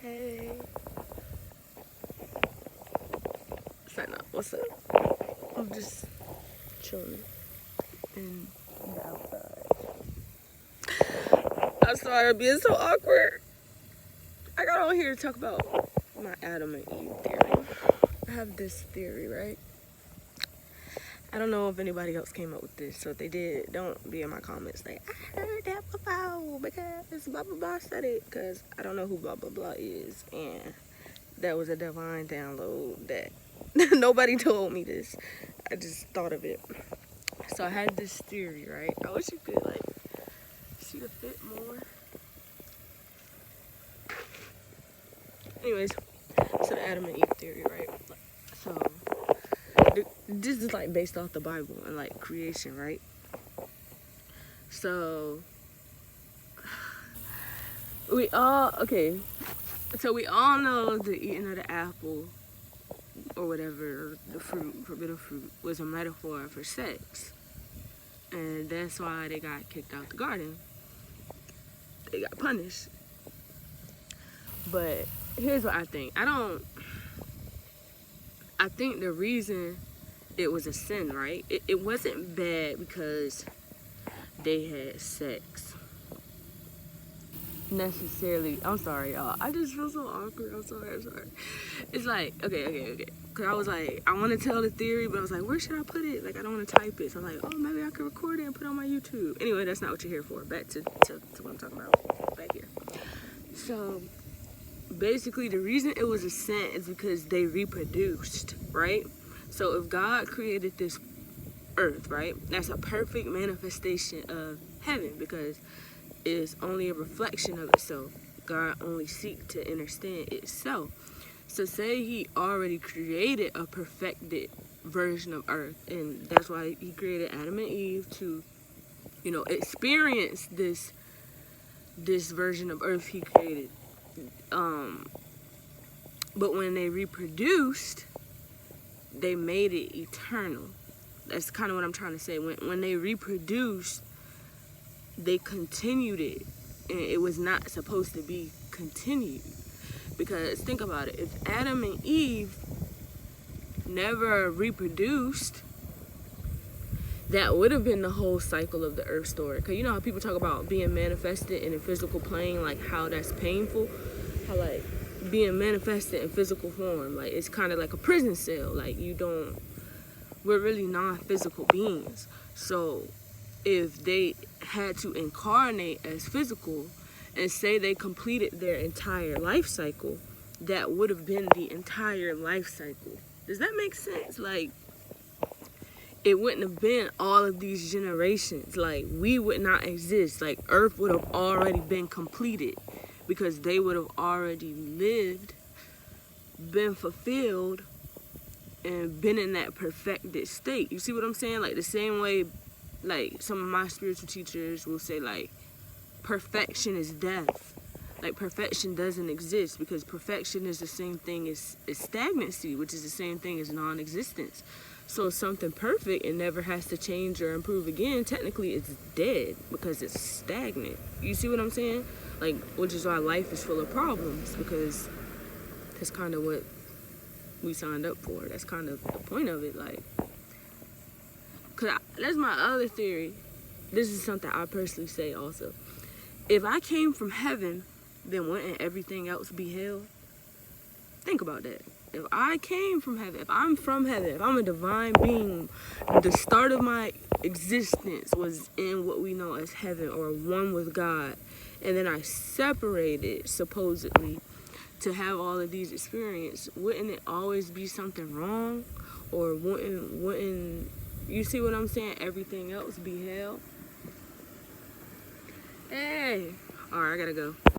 Hey. Sign up. What's up? I'm just chilling in the outside. I'm sorry I'm being so awkward. I got on here to talk about my Adam and Eve theory. I have this theory, right? I don't know if anybody else came up with this, so if they did, don't be in my comments like, I heard that before because blah blah blah said it, because I don't know who blah blah blah is, and that was a divine download that nobody told me this. I just thought of it. So I had this theory, right? I wish you could like see the fit more. Anyways, so the Adam and Eve theory, right? So this is like based off the Bible and like creation, right? So we all know the eating of the apple or whatever, the fruit, forbidden fruit, was a metaphor for sex. And that's why they got kicked out the garden. They got punished. But here's what I think. I think the reason it was a sin, right? It wasn't bad because they had sex. Necessarily. I'm sorry, y'all. I just feel so awkward. I'm sorry. It's like, okay. Because I was like, I want to tell the theory, but I was like, where should I put it? Like, I don't want to type it. So I'm like, oh, maybe I could record it and put it on my YouTube. Anyway, that's not what you're here for. Back to what I'm talking about. Back here. So basically, the reason it was a sin is because they reproduced, right? So if God created this earth, right, that's a perfect manifestation of heaven because it's only a reflection of itself. God only seeks to understand itself. So say he already created a perfected version of earth, and that's why he created Adam and Eve to, experience this version of earth he created. But when they reproduced, they made it eternal. That's kind of what I'm trying to say. When they reproduced, they continued it, and it was not supposed to be continued. Because think about it, if Adam and Eve never reproduced, that would have been the whole cycle of the earth story. Because you know how people talk about being manifested in a physical plane, like how that's painful, how like being manifested in physical form, like it's kind of like a prison cell. Like we're really non-physical beings. So if they had to incarnate as physical and say they completed their entire life cycle, that would have been the entire life cycle. Does that make sense? Like, it wouldn't have been all of these generations. Like, we would not exist. Like, Earth would have already been completed because they would have already lived, been fulfilled, and been in that perfected state. You see what I'm saying? Like, the same way, like, some of my spiritual teachers will say, like, perfection is death. Like, perfection doesn't exist because perfection is the same thing as stagnancy, which is the same thing as non-existence. So something perfect and never has to change or improve again, technically it's dead because it's stagnant. You see what I'm saying? Like, which is why life is full of problems, because that's kind of what we signed up for. That's kind of the point of it. Like, because that's my other theory. This is something I personally say also. If I came from heaven, then wouldn't everything else be hell? Think about that. If I came from heaven, if I'm from heaven, if I'm a divine being, the start of my existence was in what we know as heaven, or one with God, and then I separated, supposedly, to have all of these experiences, wouldn't it always be something wrong? Or wouldn't you see what I'm saying? Everything else be hell? Hey, all right, I gotta go.